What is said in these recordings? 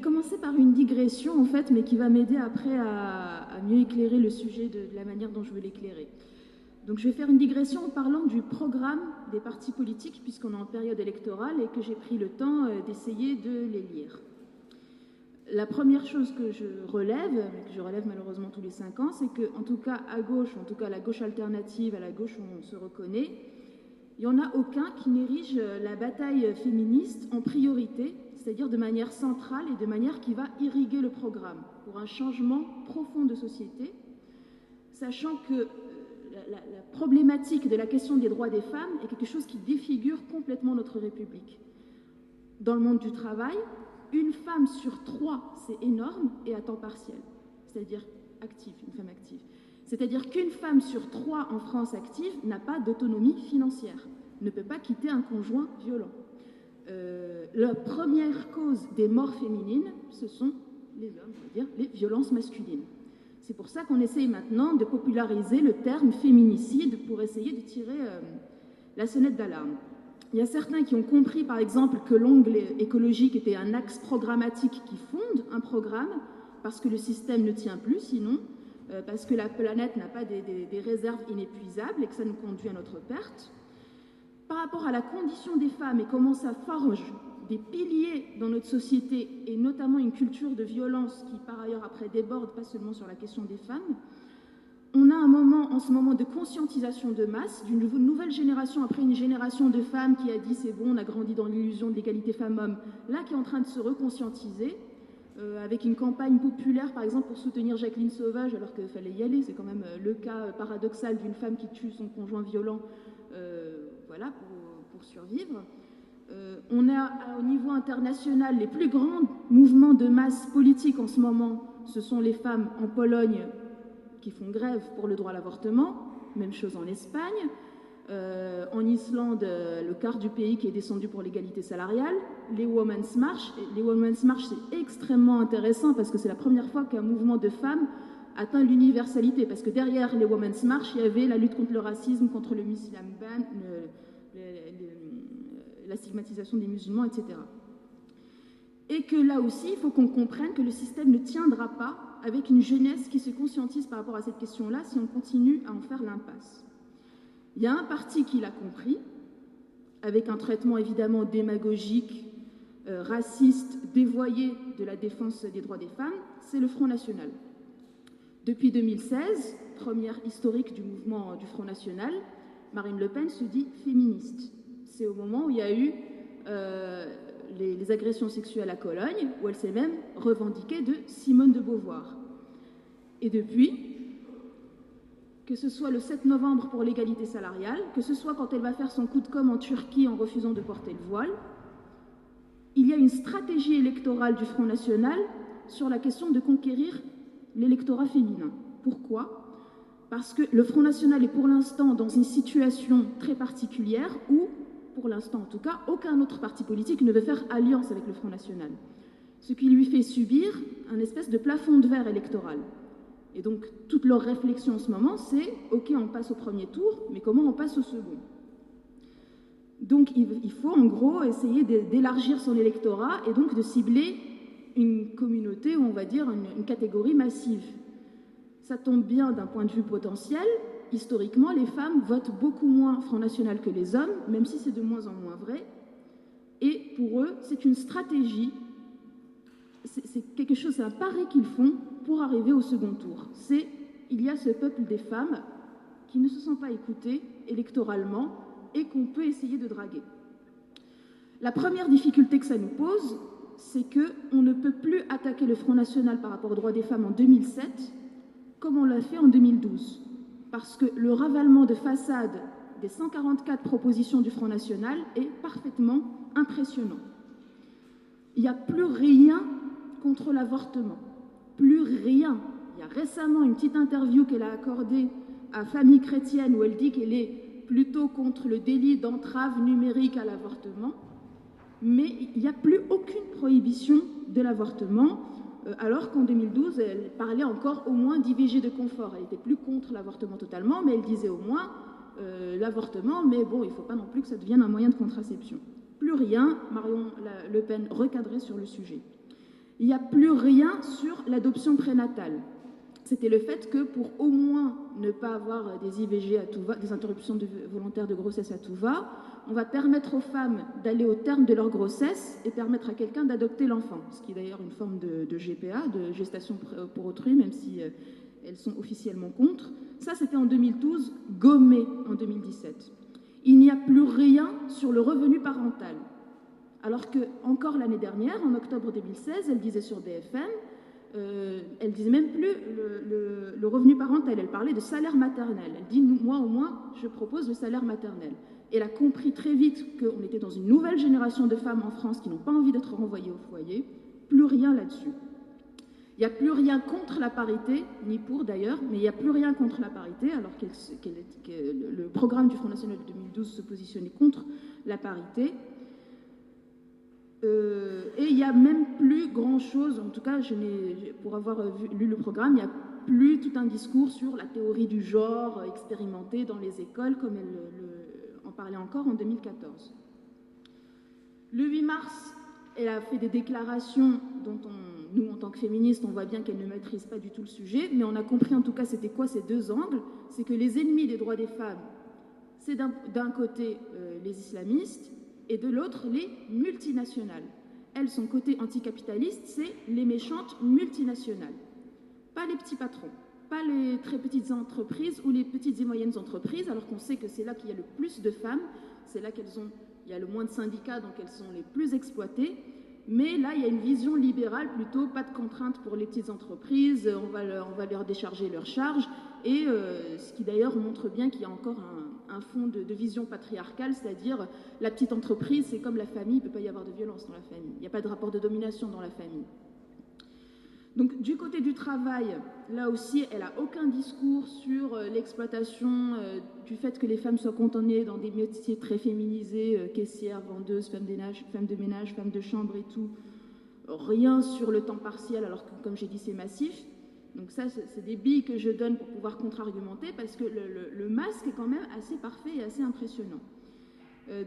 commencer par une digression, en fait, mais qui va m'aider après à mieux éclairer le sujet de la manière dont je veux l'éclairer. Donc je vais faire une digression en parlant du programme des partis politiques, puisqu'on est en période électorale et que j'ai pris le temps d'essayer de les lire. La première chose que je relève, mais que je relève malheureusement tous les 5 ans, c'est qu'en tout cas à gauche, en tout cas la gauche alternative, à la gauche où on se reconnaît, il n'y en a aucun qui n'érige la bataille féministe en priorité, c'est-à-dire de manière centrale et de manière qui va irriguer le programme pour un changement profond de société, sachant que la problématique de la question des droits des femmes est quelque chose qui défigure complètement notre République. Dans le monde du travail, une femme sur 3, c'est énorme, et à temps partiel, c'est-à-dire active, une femme active. C'est-à-dire qu'une femme sur 3 en France active n'a pas d'autonomie financière, ne peut pas quitter un conjoint violent. La première cause des morts féminines, ce sont les hommes, on va dire, les violences masculines. C'est pour ça qu'on essaye maintenant de populariser le terme féminicide pour essayer de tirer la sonnette d'alarme. Il y a certains qui ont compris, par exemple, que l'angle écologique était un axe programmatique qui fonde un programme, parce que le système ne tient plus sinon, parce que la planète n'a pas des réserves inépuisables et que ça nous conduit à notre perte. Par rapport à la condition des femmes et comment ça forge des piliers dans notre société, et notamment une culture de violence qui, par ailleurs, après déborde pas seulement sur la question des femmes, on a un moment, en ce moment, de conscientisation de masse, d'une nouvelle génération, après une génération de femmes qui a dit c'est bon, on a grandi dans l'illusion de l'égalité femmes-hommes, là qui est en train de se reconscientiser, avec une campagne populaire, par exemple, pour soutenir Jacqueline Sauvage, alors qu'il fallait y aller, c'est quand même le cas paradoxal d'une femme qui tue son conjoint violent, voilà, pour survivre. On a au niveau international les plus grands mouvements de masse politique en ce moment, ce sont les femmes en Pologne qui font grève pour le droit à l'avortement, même chose en Espagne, en Islande, le quart du pays qui est descendu pour l'égalité salariale, les Women's March. Les Women's March, c'est extrêmement intéressant parce que c'est la première fois qu'un mouvement de femmes atteint l'universalité, parce que derrière les Women's March, il y avait la lutte contre le racisme, contre le musulman ban, la stigmatisation des musulmans, etc. Et que là aussi, il faut qu'on comprenne que le système ne tiendra pas avec une jeunesse qui se conscientise par rapport à cette question-là si on continue à en faire l'impasse. Il y a un parti qui l'a compris, avec un traitement évidemment démagogique, raciste, dévoyé de la défense des droits des femmes, c'est le Front National. Depuis 2016, première historique du mouvement du Front National, Marine Le Pen se dit féministe. C'est au moment où il y a eu les agressions sexuelles à Cologne, où elle s'est même revendiquée de Simone de Beauvoir. Et depuis, que ce soit le 7 novembre pour l'égalité salariale, que ce soit quand elle va faire son coup de com' en Turquie en refusant de porter le voile, il y a une stratégie électorale du Front National sur la question de conquérir l'électorat féminin. Pourquoi ? Parce que le Front National est pour l'instant dans une situation très particulière où, pour l'instant en tout cas, aucun autre parti politique ne veut faire alliance avec le Front National. Ce qui lui fait subir un espèce de plafond de verre électoral. Et donc, toute leur réflexion en ce moment, c'est « Ok, on passe au premier tour, mais comment on passe au second ?» Donc, il faut en gros essayer d'élargir son électorat et donc de cibler une communauté, ou on va dire une catégorie massive. Ça tombe bien d'un point de vue potentiel. Historiquement, les femmes votent beaucoup moins Front National que les hommes, même si c'est de moins en moins vrai. Et pour eux, c'est une stratégie, c'est quelque chose, c'est un pari qu'ils font pour arriver au second tour. Il y a ce peuple des femmes qui ne se sent pas écoutées électoralement et qu'on peut essayer de draguer. La première difficulté que ça nous pose, c'est qu'on ne peut plus attaquer le Front National par rapport aux droits des femmes en 2007 comme on l'a fait en 2012. Parce que le ravalement de façade des 144 propositions du Front National est parfaitement impressionnant. Il n'y a plus rien contre l'avortement. Plus rien. Il y a récemment une petite interview qu'elle a accordée à Famille Chrétienne où elle dit qu'elle est plutôt contre le délit d'entrave numérique à l'avortement. Mais il n'y a plus aucune prohibition de l'avortement, alors qu'en 2012, elle parlait encore au moins d'IVG de confort. Elle n'était plus contre l'avortement totalement, mais elle disait au moins l'avortement, mais bon, il ne faut pas non plus que ça devienne un moyen de contraception. Plus rien, Marion Le Pen recadrée sur le sujet. Il n'y a plus rien sur l'adoption prénatale. C'était le fait que pour au moins ne pas avoir des IVG à tout va, des interruptions volontaires de grossesse à tout va, on va permettre aux femmes d'aller au terme de leur grossesse et permettre à quelqu'un d'adopter l'enfant, ce qui est d'ailleurs une forme de GPA, de gestation pour autrui, même si elles sont officiellement contre. Ça, c'était en 2012, gommé en 2017. Il n'y a plus rien sur le revenu parental. Alors que, encore l'année dernière, en octobre 2016, elle disait sur BFM, elle disait même plus le revenu parental, elle parlait de salaire maternel. Elle dit, moi au moins, je propose le salaire maternel. Elle a compris très vite qu'on était dans une nouvelle génération de femmes en France qui n'ont pas envie d'être renvoyées au foyer. Plus rien là-dessus. Il n'y a plus rien contre la parité, ni pour d'ailleurs, mais il n'y a plus rien contre la parité, alors que le programme du Front National de 2012 se positionnait contre la parité. Et il n'y a même plus grand-chose, en tout cas, pour avoir lu le programme, il n'y a plus tout un discours sur la théorie du genre expérimentée dans les écoles, comme elle en parlait encore en 2014. Le 8 mars, elle a fait des déclarations dont nous, en tant que féministes, on voit bien qu'elle ne maîtrise pas du tout le sujet, mais on a compris en tout cas c'était quoi ces deux angles. C'est que les ennemis des droits des femmes, c'est d'un côté les islamistes, et de l'autre, les multinationales. Elles, son côté anticapitaliste, c'est les méchantes multinationales. Pas les petits patrons, pas les très petites entreprises ou les petites et moyennes entreprises, alors qu'on sait que c'est là qu'il y a le plus de femmes, c'est là il y a le moins de syndicats, donc elles sont les plus exploitées. Mais là, il y a une vision libérale plutôt, pas de contraintes pour les petites entreprises, on va leur décharger leurs charges, et ce qui d'ailleurs montre bien qu'il y a encore un fond de vision patriarcale, c'est-à-dire la petite entreprise, c'est comme la famille, il ne peut pas y avoir de violence dans la famille, il n'y a pas de rapport de domination dans la famille. Donc du côté du travail, là aussi, elle n'a aucun discours sur l'exploitation du fait que les femmes soient cantonnées dans des métiers très féminisés, caissières, vendeuses, femmes de ménage, femmes de chambre et tout. Rien sur le temps partiel, alors que, comme j'ai dit, c'est massif. Donc ça, c'est des billes que je donne pour pouvoir contre-argumenter, parce que le masque est quand même assez parfait et assez impressionnant.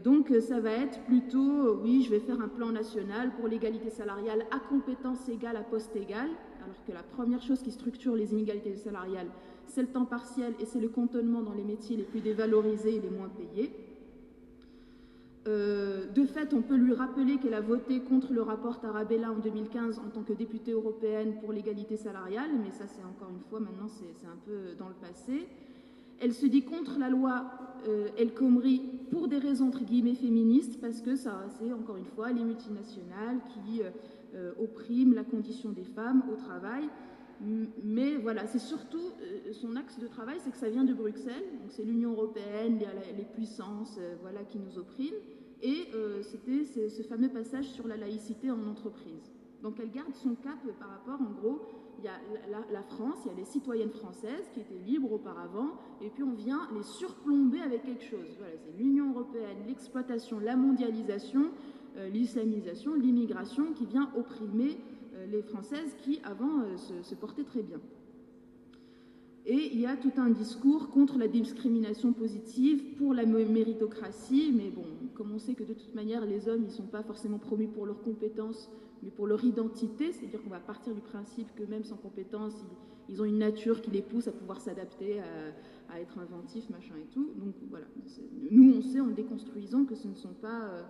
Donc ça va être plutôt, oui, je vais faire un plan national pour l'égalité salariale à compétence égale, à poste égal, alors que la première chose qui structure les inégalités salariales, c'est le temps partiel et c'est le cantonnement dans les métiers les plus dévalorisés et les moins payés. De fait, on peut lui rappeler qu'elle a voté contre le rapport Tarabella en 2015 en tant que députée européenne pour l'égalité salariale, mais ça c'est encore une fois, maintenant c'est un peu dans le passé. Elle se dit contre la loi El Khomri pour des raisons entre guillemets féministes, parce que ça, c'est encore une fois les multinationales qui oppriment la condition des femmes au travail. Mais voilà, c'est surtout son axe de travail, c'est que ça vient de Bruxelles, donc c'est l'Union européenne, les puissances voilà, qui nous oppriment, et c'était ce fameux passage sur la laïcité en entreprise. Donc elle garde son cap par rapport, en gros, il y a la France, il y a les citoyennes françaises qui étaient libres auparavant, et puis on vient les surplomber avec quelque chose. Voilà, c'est l'Union européenne, l'exploitation, la mondialisation, l'islamisation, l'immigration qui vient opprimer les Françaises qui, avant, se portaient très bien. Et il y a tout un discours contre la discrimination positive, pour la méritocratie, mais bon, comme on sait que de toute manière, les hommes, ils ne sont pas forcément promus pour leurs compétences, mais pour leur identité, c'est-à-dire qu'on va partir du principe que même sans compétences, ils ont une nature qui les pousse à pouvoir s'adapter, à être inventifs, machin et tout. Donc voilà, nous, on sait en déconstruisant que ce ne sont pas...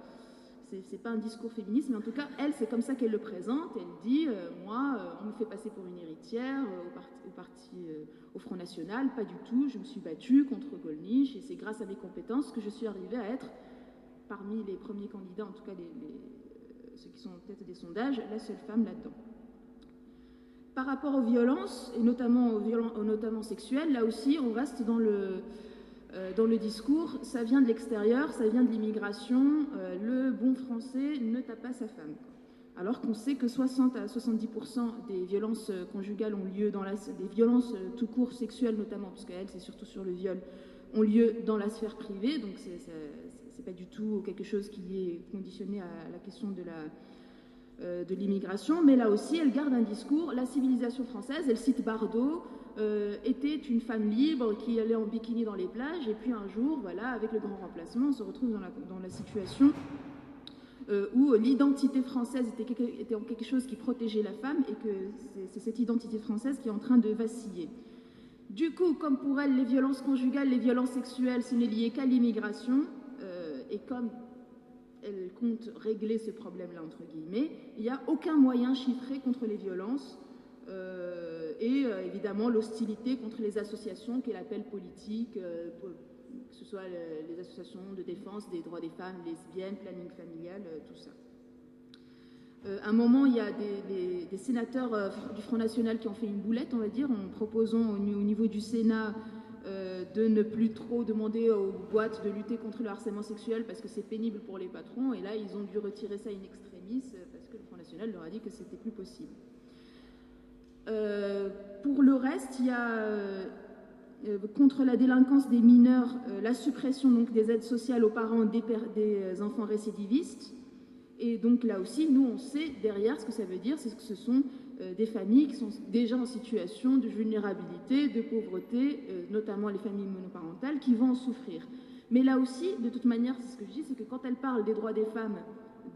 c'est pas un discours féministe, mais en tout cas, elle, c'est comme ça qu'elle le présente. Elle dit, moi, on me fait passer pour une héritière au Front National, pas du tout. Je me suis battue contre Gollnisch, et c'est grâce à mes compétences que je suis arrivée à être, parmi les premiers candidats, en tout cas ceux qui sont en tête des sondages, la seule femme là-dedans. Par rapport aux violences, et notamment notamment sexuelles, là aussi, on reste dans le discours, ça vient de l'extérieur, ça vient de l'immigration, le bon français ne tape pas sa femme. Alors qu'on sait que 60 à 70% des violences conjugales ont lieu des violences tout court sexuelles notamment, parce qu'elle, c'est surtout sur le viol, ont lieu dans la sphère privée, donc c'est pas du tout quelque chose qui est conditionné à la question de l'immigration, mais là aussi, elle garde un discours, la civilisation française, elle cite Bardot, était une femme libre qui allait en bikini dans les plages, et puis un jour, voilà, avec le grand remplacement, on se retrouve dans la situation où l'identité française était en quelque chose qui protégeait la femme et que c'est cette identité française qui est en train de vaciller. Du coup, comme pour elle, les violences conjugales, les violences sexuelles, ce n'est lié qu'à l'immigration, et comme elle compte régler ce problème-là, entre guillemets, il n'y a aucun moyen chiffré contre les violences et évidemment l'hostilité contre les associations qu'elle appelle politiques, que ce soit les associations de défense des droits des femmes, lesbiennes, planning familial, tout ça. À un moment, il y a des sénateurs du Front National qui ont fait une boulette, on va dire, en proposant au niveau du Sénat de ne plus trop demander aux boîtes de lutter contre le harcèlement sexuel parce que c'est pénible pour les patrons. Et là, ils ont dû retirer ça in extremis parce que le Front National leur a dit que c'était plus possible. Pour le reste, il y a contre la délinquance des mineurs, la suppression donc, des aides sociales aux parents des enfants récidivistes. Et donc là aussi, nous, on sait derrière ce que ça veut dire, c'est que ce sont des familles qui sont déjà en situation de vulnérabilité, de pauvreté, notamment les familles monoparentales, qui vont en souffrir. Mais là aussi, de toute manière, c'est ce que je dis, c'est que quand elle parle des droits des femmes,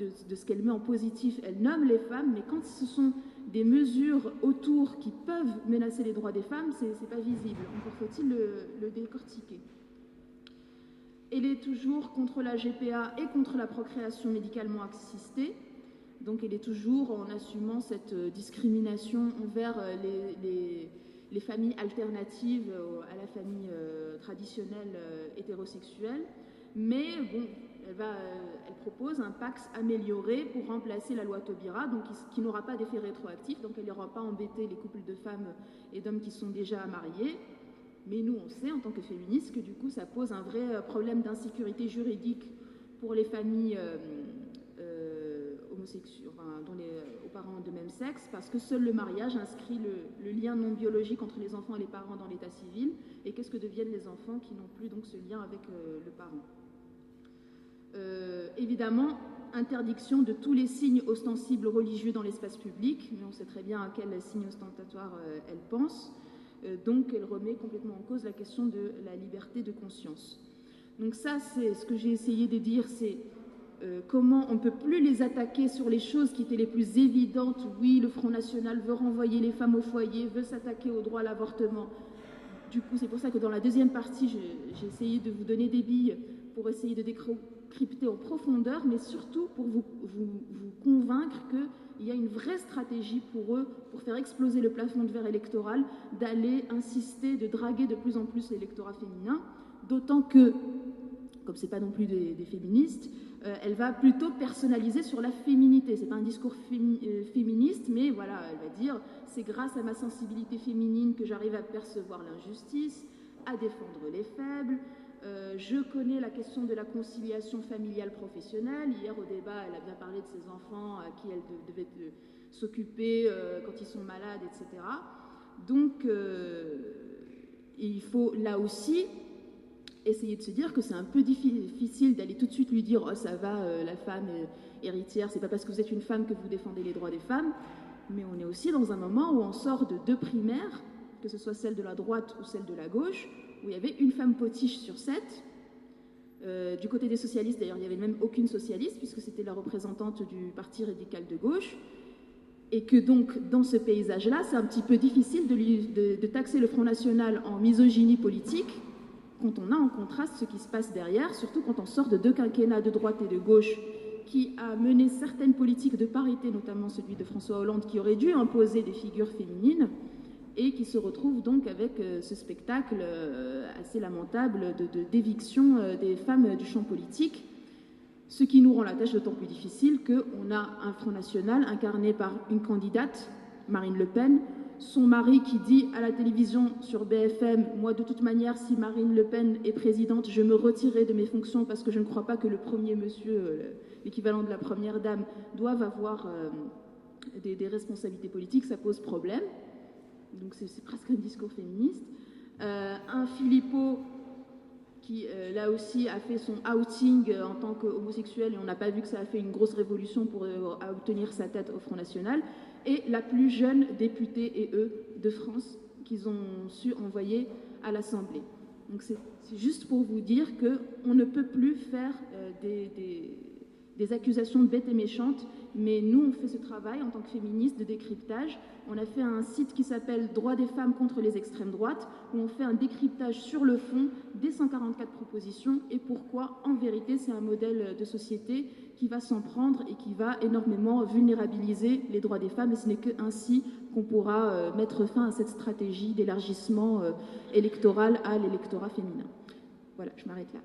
de ce qu'elle met en positif, elle nomme les femmes, mais quand ce sont des mesures autour qui peuvent menacer les droits des femmes, c'est pas visible. Encore faut-il le décortiquer. Elle est toujours contre la GPA et contre la procréation médicalement assistée. Donc elle est toujours en assumant cette discrimination envers les familles alternatives à la famille traditionnelle hétérosexuelle. Mais bon, elle propose un Pax amélioré pour remplacer la loi Taubira, donc qui n'aura pas d'effet rétroactif, donc elle n'aura pas embêté les couples de femmes et d'hommes qui sont déjà mariés. Mais nous, on sait, en tant que féministes, que du coup, ça pose un vrai problème d'insécurité juridique pour les familles homosexuelles, aux parents de même sexe, parce que seul le mariage inscrit le lien non biologique entre les enfants et les parents dans l'état civil. Et qu'est-ce que deviennent les enfants qui n'ont plus donc ce lien avec le parent ? Évidemment, interdiction de tous les signes ostensibles religieux dans l'espace public, mais on sait très bien à quel signe ostentatoire elle pense. Donc elle remet complètement en cause la question de la liberté de conscience. Donc ça, c'est ce que j'ai essayé de dire, c'est comment on ne peut plus les attaquer sur les choses qui étaient les plus évidentes. Oui, le Front National veut renvoyer les femmes au foyer, veut s'attaquer au droit à l'avortement. Du coup, c'est pour ça que dans la deuxième partie, j'ai essayé de vous donner des billes pour essayer de décrypter en profondeur, mais surtout pour vous convaincre qu'il y a une vraie stratégie pour eux, pour faire exploser le plafond de verre électoral, d'aller insister, de draguer de plus en plus l'électorat féminin, d'autant que, comme ce n'est pas non plus des féministes, elle va plutôt personnaliser sur la féminité. Ce n'est pas un discours féministe, mais voilà, elle va dire « c'est grâce à ma sensibilité féminine que j'arrive à percevoir l'injustice, à défendre les faibles ». Je connais la question de la conciliation familiale professionnelle. Hier, au débat, elle a bien parlé de ses enfants à qui elle devait s'occuper quand ils sont malades, etc. Donc, il faut là aussi essayer de se dire que c'est un peu difficile d'aller tout de suite lui dire « Oh, ça va, la femme héritière, c'est pas parce que vous êtes une femme que vous défendez les droits des femmes ». Mais on est aussi dans un moment où on sort de 2 primaires, que ce soit celle de la droite ou celle de la gauche, où il y avait une femme potiche sur 7. Du côté des socialistes, d'ailleurs, il n'y avait même aucune socialiste, puisque c'était la représentante du parti radical de gauche. Et que donc, dans ce paysage-là, c'est un petit peu difficile de taxer le Front National en misogynie politique, quand on a en contraste ce qui se passe derrière, surtout quand on sort de 2 quinquennats de droite et de gauche, qui a mené certaines politiques de parité, notamment celui de François Hollande, qui aurait dû imposer des figures féminines, et qui se retrouve donc avec ce spectacle assez lamentable d'éviction des femmes du champ politique, ce qui nous rend la tâche d'autant plus difficile qu'on a un Front National incarné par une candidate, Marine Le Pen, son mari qui dit à la télévision sur BFM « Moi, de toute manière, si Marine Le Pen est présidente, je me retirerai de mes fonctions parce que je ne crois pas que le premier monsieur, l'équivalent de la première dame, doive avoir des responsabilités politiques, ça pose problème. » Donc c'est presque un discours féministe. Un Philippot qui, là aussi, a fait son outing en tant qu'homosexuel, et on n'a pas vu que ça a fait une grosse révolution pour obtenir sa tête au Front National, et la plus jeune députée de France qu'ils ont su envoyer à l'Assemblée. Donc c'est juste pour vous dire qu'on ne peut plus faire des des accusations bêtes et méchantes, mais nous, on fait ce travail en tant que féministes de décryptage. On a fait un site qui s'appelle « Droits des femmes contre les extrêmes droites », où on fait un décryptage sur le fond des 144 propositions et pourquoi, en vérité, c'est un modèle de société qui va s'en prendre et qui va énormément vulnérabiliser les droits des femmes. Et ce n'est qu'ainsi qu'on pourra mettre fin à cette stratégie d'élargissement électoral à l'électorat féminin. Voilà, je m'arrête là.